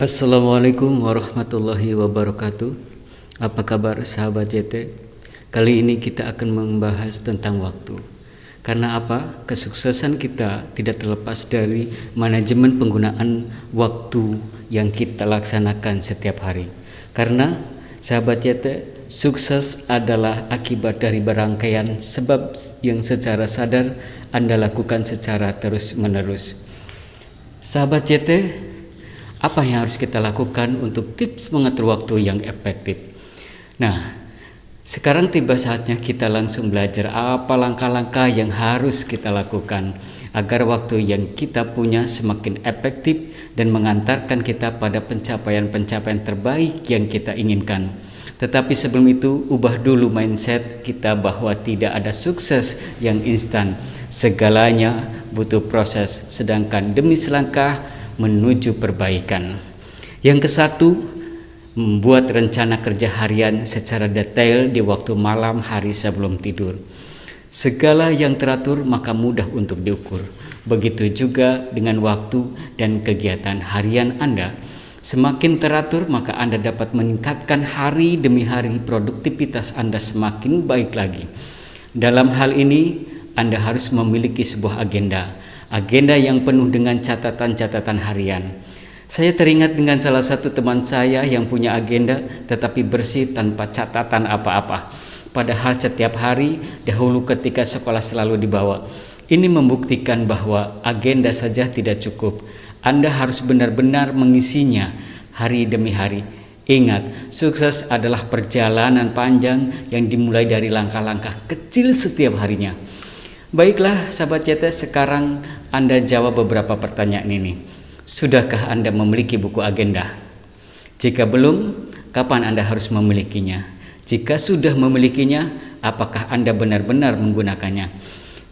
Assalamualaikum warahmatullahi wabarakatuh. Apa kabar sahabat JT? Kali ini kita akan membahas tentang waktu. Karena apa? Kesuksesan kita tidak terlepas dari manajemen penggunaan waktu yang kita laksanakan setiap hari. Karena sahabat JT, sukses adalah akibat dari berangkaian sebab yang secara sadar Anda lakukan secara terus-menerus. Sahabat JT, apa yang harus kita lakukan untuk tips mengatur waktu yang efektif? Nah, sekarang tiba saatnya kita langsung belajar apa langkah-langkah yang harus kita lakukan agar waktu yang kita punya semakin efektif dan mengantarkan kita pada pencapaian-pencapaian terbaik yang kita inginkan. Tetapi sebelum itu, ubah dulu mindset kita bahwa tidak ada sukses yang instan. Segalanya butuh proses, sedangkan demi selangkah menuju perbaikan. Yang kesatu, membuat rencana kerja harian secara detail di waktu malam hari sebelum tidur. Segala yang teratur maka mudah untuk diukur. Begitu juga dengan waktu dan kegiatan harian Anda. Semakin teratur maka Anda dapat meningkatkan hari demi hari, produktivitas Anda semakin baik lagi. Dalam hal ini Anda harus memiliki sebuah agenda yang penuh dengan catatan-catatan harian. Saya teringat dengan salah satu teman saya yang punya agenda tetapi bersih tanpa catatan apa-apa. Padahal setiap hari dahulu ketika sekolah selalu dibawa. Ini membuktikan bahwa agenda saja tidak cukup. Anda harus benar-benar mengisinya hari demi hari. Ingat, sukses adalah perjalanan panjang yang dimulai dari langkah-langkah kecil setiap harinya. Baiklah sahabat JT, sekarang Anda jawab beberapa pertanyaan ini. Sudahkah Anda memiliki buku agenda? Jika belum, kapan Anda harus memilikinya? Jika sudah memilikinya, apakah Anda benar-benar menggunakannya?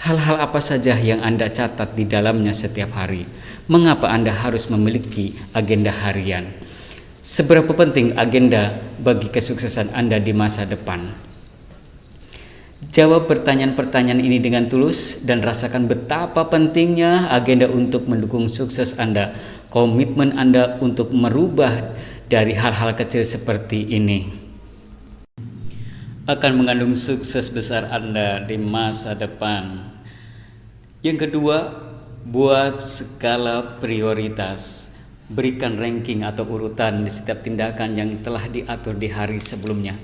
Hal-hal apa saja yang Anda catat di dalamnya setiap hari? Mengapa Anda harus memiliki agenda harian? Seberapa penting agenda bagi kesuksesan Anda di masa depan? Jawab pertanyaan-pertanyaan ini dengan tulus dan rasakan betapa pentingnya agenda untuk mendukung sukses Anda. Komitmen Anda untuk merubah dari hal-hal kecil seperti ini akan mengandung sukses besar Anda di masa depan. Yang kedua, buat skala prioritas. Berikan ranking atau urutan di setiap tindakan yang telah diatur di hari sebelumnya.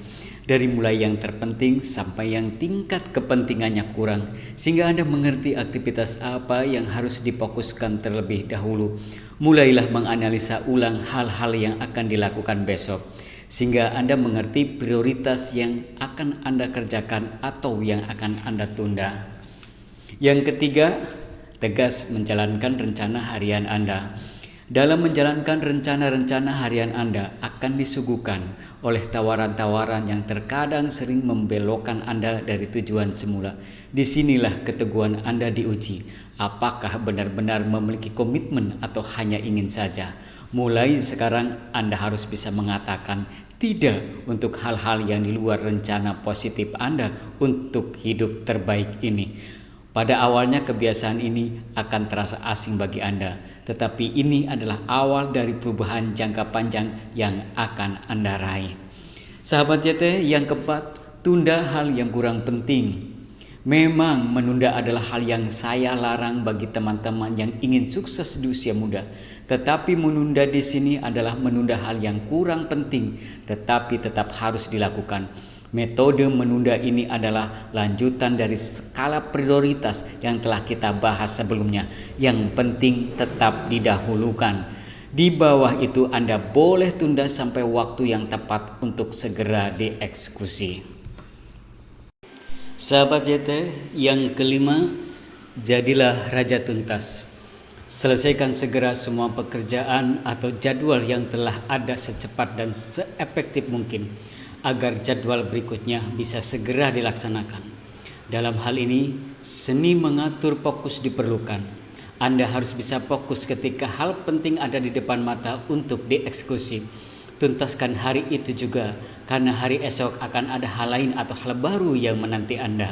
Dari mulai yang terpenting sampai yang tingkat kepentingannya kurang, sehingga Anda mengerti aktivitas apa yang harus difokuskan terlebih dahulu. Mulailah menganalisa ulang hal-hal yang akan dilakukan besok, sehingga Anda mengerti prioritas yang akan Anda kerjakan atau yang akan Anda tunda. Yang ketiga, tegas menjalankan rencana harian Anda. Dalam menjalankan rencana-rencana harian Anda akan disuguhkan oleh tawaran-tawaran yang terkadang sering membelokkan Anda dari tujuan semula. Disinilah keteguhan Anda diuji. Apakah benar-benar memiliki komitmen atau hanya ingin saja? Mulai sekarang Anda harus bisa mengatakan tidak untuk hal-hal yang di luar rencana positif Anda untuk hidup terbaik ini. Pada awalnya kebiasaan ini akan terasa asing bagi Anda, tetapi ini adalah awal dari perubahan jangka panjang yang akan Anda raih. Sahabat JT, yang keempat, tunda hal yang kurang penting. Memang menunda adalah hal yang saya larang bagi teman-teman yang ingin sukses di usia muda. Tetapi menunda di sini adalah menunda hal yang kurang penting, tetapi tetap harus dilakukan. Metode menunda ini adalah lanjutan dari skala prioritas yang telah kita bahas sebelumnya. Yang penting tetap didahulukan. Di bawah itu Anda boleh tunda sampai waktu yang tepat untuk segera dieksekusi. Sahabat YT, yang kelima, jadilah raja tuntas. Selesaikan segera semua pekerjaan atau jadwal yang telah ada secepat dan seefektif mungkin, agar jadwal berikutnya bisa segera dilaksanakan. Dalam hal ini, seni mengatur fokus diperlukan. Anda harus bisa fokus ketika hal penting ada di depan mata untuk dieksekusi. Tuntaskan hari itu juga, karena hari esok akan ada hal lain atau hal baru yang menanti Anda.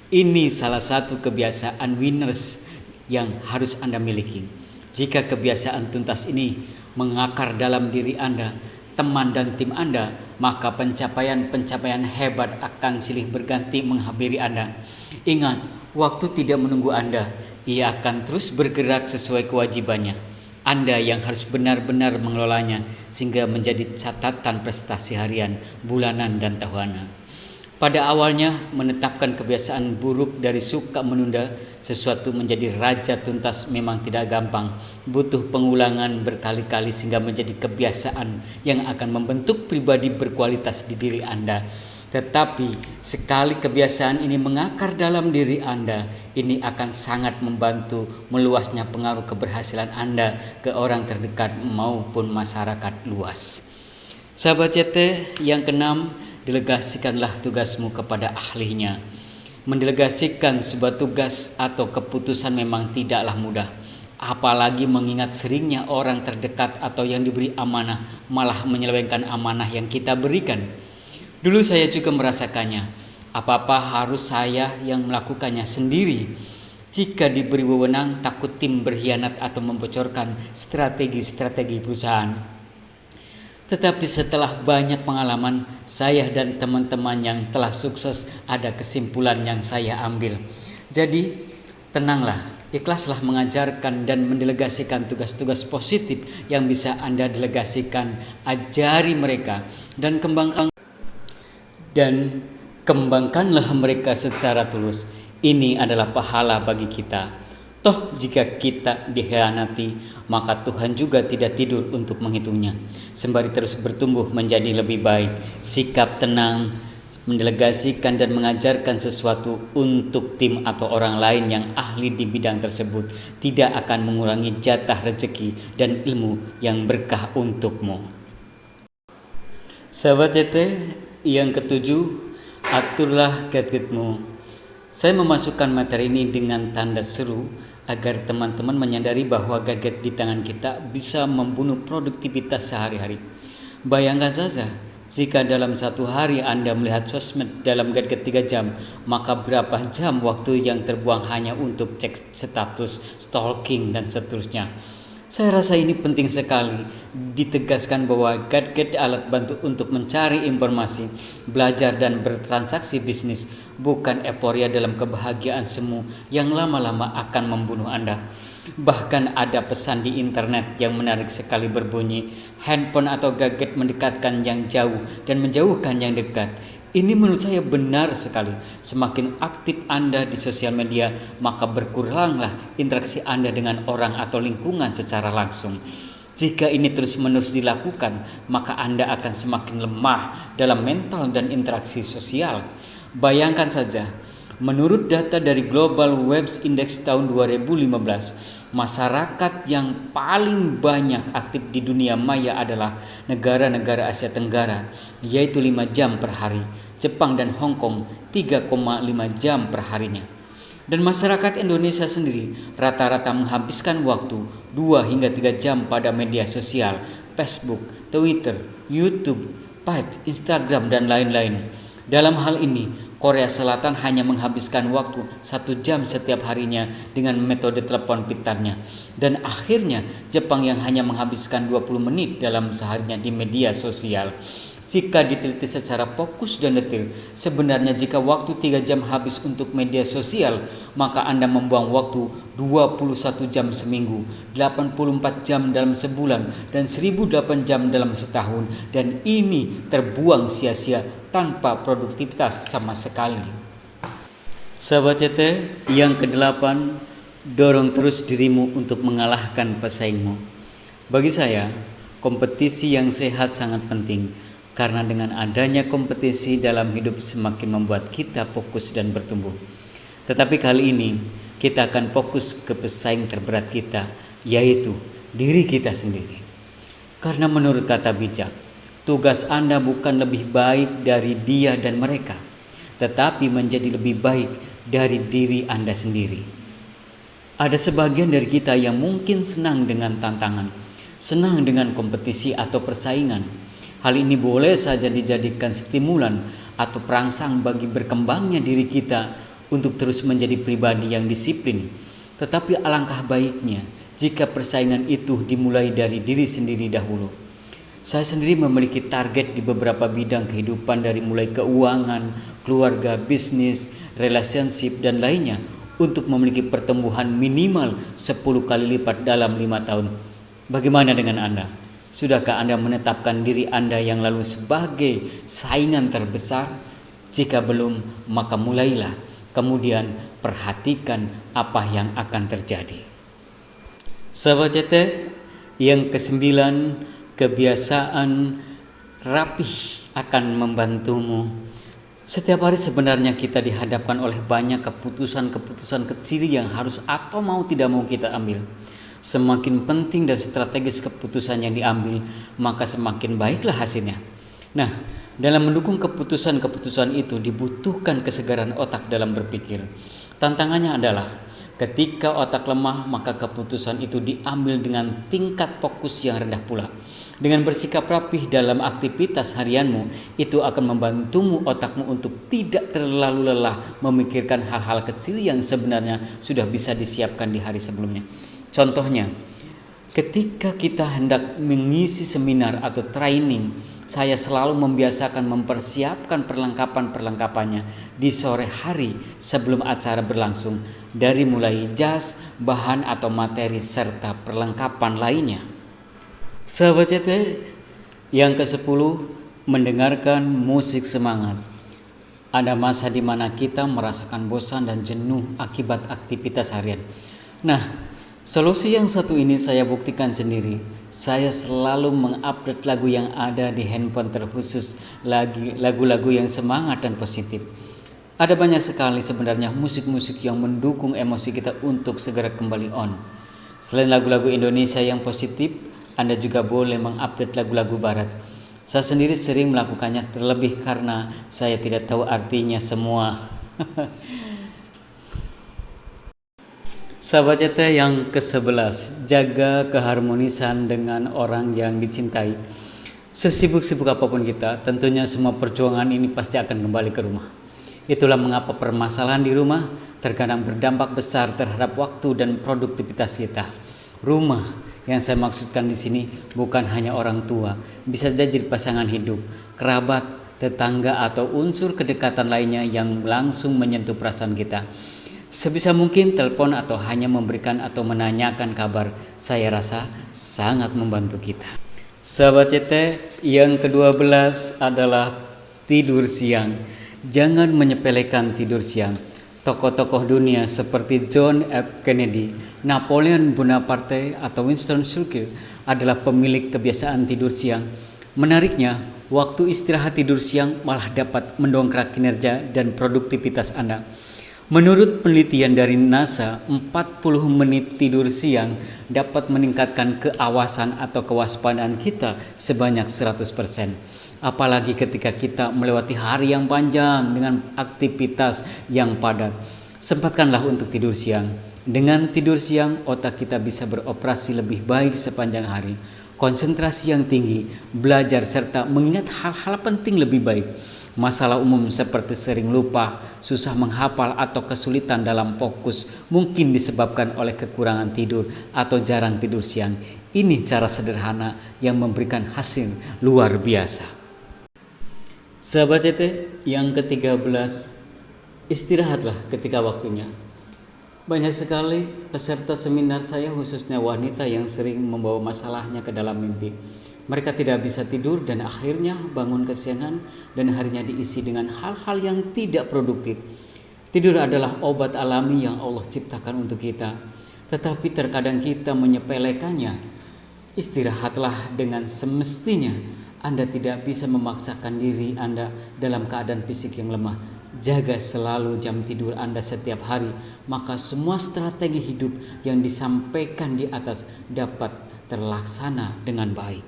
Ini salah satu kebiasaan winners yang harus Anda miliki. Jika kebiasaan tuntas ini mengakar dalam diri Anda, teman dan tim Anda, maka pencapaian-pencapaian hebat akan silih berganti menghampiri Anda. Ingat, waktu tidak menunggu Anda. Ia akan terus bergerak sesuai kewajibannya. Anda yang harus benar-benar mengelolanya sehingga menjadi catatan prestasi harian, bulanan, dan tahunan. Pada awalnya, menetapkan kebiasaan buruk dari suka menunda sesuatu menjadi raja tuntas memang tidak gampang. Butuh pengulangan berkali-kali sehingga menjadi kebiasaan yang akan membentuk pribadi berkualitas di diri Anda. Tetapi sekali kebiasaan ini mengakar dalam diri Anda, ini akan sangat membantu meluasnya pengaruh keberhasilan Anda ke orang terdekat maupun masyarakat luas. Sahabat CT, yang keenam, delegasikanlah tugasmu kepada ahlinya. Mendelegasikan sebuah tugas atau keputusan memang tidaklah mudah. Apalagi mengingat seringnya orang terdekat atau yang diberi amanah malah menyelewengkan amanah yang kita berikan. Dulu saya juga merasakannya. Apa-apa harus saya yang melakukannya sendiri. Jika diberi wewenang, takut tim berkhianat atau membocorkan strategi-strategi perusahaan. Tetapi setelah banyak pengalaman, saya dan teman-teman yang telah sukses ada kesimpulan yang saya ambil. Jadi, tenanglah, ikhlaslah mengajarkan dan mendelegasikan tugas-tugas positif yang bisa Anda delegasikan, ajari mereka dan kembangkanlah mereka secara tulus. Ini adalah pahala bagi kita. Toh jika kita dikhianati, maka Tuhan juga tidak tidur untuk menghitungnya. Sembari terus bertumbuh menjadi lebih baik, sikap tenang, mendelegasikan dan mengajarkan sesuatu untuk tim atau orang lain yang ahli di bidang tersebut tidak akan mengurangi jatah rezeki dan ilmu yang berkah untukmu. Sahabat CT, yang ketujuh, aturlah gadgetmu. Saya memasukkan materi ini dengan tanda seru agar teman-teman menyadari bahwa gadget di tangan kita bisa membunuh produktivitas sehari-hari. Bayangkan saja, jika dalam satu hari Anda melihat sosmed dalam gadget 3 jam, maka berapa jam waktu yang terbuang hanya untuk cek status, stalking, dan seterusnya. Saya rasa ini penting sekali ditegaskan bahwa gadget alat bantu untuk mencari informasi, belajar, dan bertransaksi bisnis, bukan euforia dalam kebahagiaan semu yang lama-lama akan membunuh Anda. Bahkan ada pesan di internet yang menarik sekali berbunyi, handphone atau gadget mendekatkan yang jauh dan menjauhkan yang dekat. Ini menurut saya benar sekali. Semakin aktif Anda di sosial media, maka berkuranglah interaksi Anda dengan orang atau lingkungan secara langsung. Jika ini terus-menerus dilakukan, maka Anda akan semakin lemah dalam mental dan interaksi sosial. Bayangkan saja, menurut data dari Global Web Index tahun 2015, masyarakat yang paling banyak aktif di dunia maya adalah negara-negara Asia Tenggara, yaitu 5 jam per hari. Jepang dan Hong Kong 3,5 jam per harinya. Dan masyarakat Indonesia sendiri rata-rata menghabiskan waktu 2 hingga 3 jam pada media sosial, Facebook, Twitter, YouTube, Instagram, dan lain-lain. Dalam hal ini, Korea Selatan hanya menghabiskan waktu 1 jam setiap harinya dengan metode telepon pintarnya. Dan akhirnya Jepang yang hanya menghabiskan 20 menit dalam seharinya di media sosial. Jika diteliti secara fokus dan detail, sebenarnya jika waktu 3 jam habis untuk media sosial, maka Anda membuang waktu 21 jam seminggu, 84 jam dalam sebulan, dan 1008 jam dalam setahun. Dan ini terbuang sia-sia tanpa produktivitas sama sekali. Sahabat CT, yang ke-8, dorong terus dirimu untuk mengalahkan pesaingmu. Bagi saya, kompetisi yang sehat sangat penting. Karena dengan adanya kompetisi dalam hidup semakin membuat kita fokus dan bertumbuh. Tetapi kali ini kita akan fokus ke pesaing terberat kita, yaitu diri kita sendiri. Karena menurut kata bijak, tugas Anda bukan lebih baik dari dia dan mereka, tetapi menjadi lebih baik dari diri Anda sendiri. Ada sebagian dari kita yang mungkin senang dengan tantangan, senang dengan kompetisi atau persaingan. Hal ini boleh saja dijadikan stimulan atau perangsang bagi berkembangnya diri kita untuk terus menjadi pribadi yang disiplin. Tetapi alangkah baiknya jika persaingan itu dimulai dari diri sendiri dahulu. Saya sendiri memiliki target di beberapa bidang kehidupan dari mulai keuangan, keluarga, bisnis, relationship, dan lainnya untuk memiliki pertumbuhan minimal 10 kali lipat dalam 5 tahun. Bagaimana dengan Anda? Sudahkah Anda menetapkan diri Anda yang lalu sebagai saingan terbesar? Jika belum, maka mulailah. Kemudian perhatikan apa yang akan terjadi. Sahabat CT, yang kesembilan, kebiasaan rapih akan membantumu. Setiap hari sebenarnya kita dihadapkan oleh banyak keputusan-keputusan kecil yang harus atau mau tidak mau kita ambil. Semakin penting dan strategis keputusan yang diambil, maka semakin baiklah hasilnya. Nah, dalam mendukung keputusan-keputusan itu dibutuhkan kesegaran otak dalam berpikir. Tantangannya adalah ketika otak lemah, maka keputusan itu diambil dengan tingkat fokus yang rendah pula. Dengan bersikap rapih dalam aktivitas harianmu, itu akan membantumu otakmu untuk tidak terlalu lelah memikirkan hal-hal kecil yang sebenarnya sudah bisa disiapkan di hari sebelumnya. Contohnya, ketika kita hendak mengisi seminar atau training, saya selalu membiasakan mempersiapkan perlengkapan-perlengkapannya di sore hari sebelum acara berlangsung, dari mulai jas, bahan atau materi, serta perlengkapan lainnya. Sahabat CT, yang ke-10, mendengarkan musik semangat. Ada masa di mana kita merasakan bosan dan jenuh akibat aktivitas harian. Nah, solusi yang satu ini saya buktikan sendiri. Saya selalu mengupdate lagu yang ada di handphone terkhusus, lagu-lagu yang semangat dan positif. Ada banyak sekali sebenarnya musik-musik yang mendukung emosi kita untuk segera kembali on. Selain lagu-lagu Indonesia yang positif, Anda juga boleh mengupdate lagu-lagu barat. Saya sendiri sering melakukannya, terlebih karena saya tidak tahu artinya semua. Sahabat CT, yang ke-11, jaga keharmonisan dengan orang yang dicintai. Sesibuk-sibuk apapun kita, tentunya semua perjuangan ini pasti akan kembali ke rumah. Itulah mengapa permasalahan di rumah terkadang berdampak besar terhadap waktu dan produktivitas kita. Rumah yang saya maksudkan di sini bukan hanya orang tua, bisa jadi pasangan hidup, kerabat, tetangga, atau unsur kedekatan lainnya yang langsung menyentuh perasaan kita. Sebisa mungkin telepon atau hanya memberikan atau menanyakan kabar, saya rasa sangat membantu kita. Sahabat CT, yang ke-12 adalah tidur siang. Jangan menyepelekan tidur siang. Tokoh-tokoh dunia seperti John F. Kennedy, Napoleon Bonaparte, atau Winston Churchill adalah pemilik kebiasaan tidur siang. Menariknya, waktu istirahat tidur siang malah dapat mendongkrak kinerja dan produktivitas Anda. Menurut penelitian dari NASA, 40 menit tidur siang dapat meningkatkan keawasan atau kewaspadaan kita sebanyak 100%. Apalagi ketika kita melewati hari yang panjang dengan aktivitas yang padat. Sempatkanlah untuk tidur siang. Dengan tidur siang, otak kita bisa beroperasi lebih baik sepanjang hari. Konsentrasi yang tinggi, belajar, serta mengingat hal-hal penting lebih baik. Masalah umum seperti sering lupa, susah menghafal, atau kesulitan dalam fokus mungkin disebabkan oleh kekurangan tidur atau jarang tidur siang. Ini cara sederhana yang memberikan hasil luar biasa. Sahabat CT, yang ke-13, istirahatlah ketika waktunya. Banyak sekali peserta seminar saya, khususnya wanita, yang sering membawa masalahnya ke dalam mimpi. Mereka tidak bisa tidur dan akhirnya bangun kesiangan dan harinya diisi dengan hal-hal yang tidak produktif. Tidur adalah obat alami yang Allah ciptakan untuk kita, tetapi terkadang kita menyepelekannya. Istirahatlah dengan semestinya. Anda tidak bisa memaksakan diri Anda dalam keadaan fisik yang lemah. Jaga selalu jam tidur Anda setiap hari, maka semua strategi hidup yang disampaikan di atas dapat terlaksana dengan baik.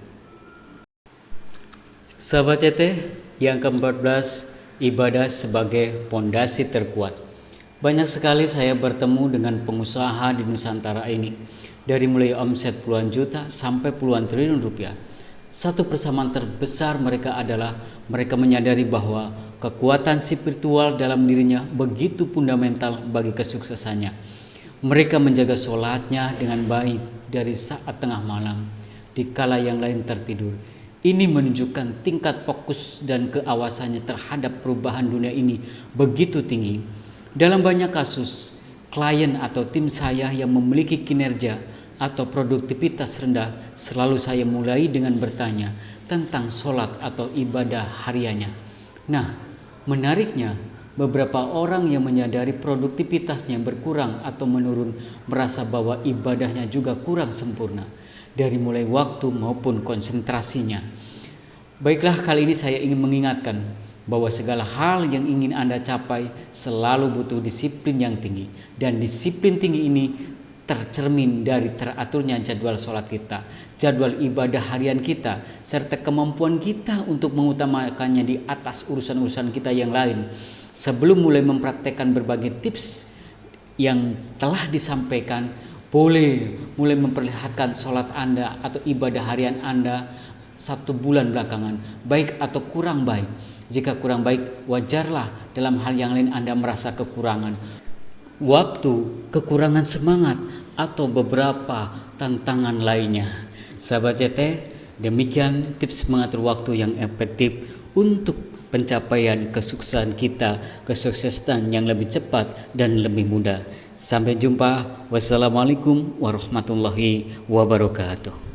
Sahabat CT, yang ke-14, ibadah sebagai pondasi terkuat. Banyak sekali saya bertemu dengan pengusaha di Nusantara ini, dari mulai omset puluhan juta sampai puluhan triliun rupiah. Satu persamaan terbesar mereka adalah mereka menyadari bahwa kekuatan spiritual dalam dirinya begitu fundamental bagi kesuksesannya. Mereka menjaga sholatnya dengan baik dari saat tengah malam, di kala yang lain tertidur. Ini menunjukkan tingkat fokus dan keawasannya terhadap perubahan dunia ini begitu tinggi. Dalam banyak kasus, klien atau tim saya yang memiliki kinerja atau produktivitas rendah, selalu saya mulai dengan bertanya tentang sholat atau ibadah hariannya. Nah, menariknya, beberapa orang yang menyadari produktivitasnya berkurang atau menurun merasa bahwa ibadahnya juga kurang sempurna, dari mulai waktu maupun konsentrasinya. Baiklah, kali ini saya ingin mengingatkan bahwa segala hal yang ingin Anda capai selalu butuh disiplin yang tinggi. Dan disiplin tinggi ini tercermin dari teraturnya jadwal sholat kita, jadwal ibadah harian kita, serta kemampuan kita untuk mengutamakannya di atas urusan-urusan kita yang lain. Sebelum mulai mempraktekkan berbagai tips yang telah disampaikan, boleh mulai memperlihatkan sholat Anda atau ibadah harian Anda 1 bulan belakangan, baik atau kurang baik. Jika kurang baik, wajarlah dalam hal yang lain Anda merasa kekurangan waktu, kekurangan semangat, atau beberapa tantangan lainnya. Sahabat CT, demikian tips mengatur waktu yang efektif untuk pencapaian kesuksesan kita, kesuksesan yang lebih cepat dan lebih mudah. Sampai jumpa. Wassalamualaikum warahmatullahi wabarakatuh.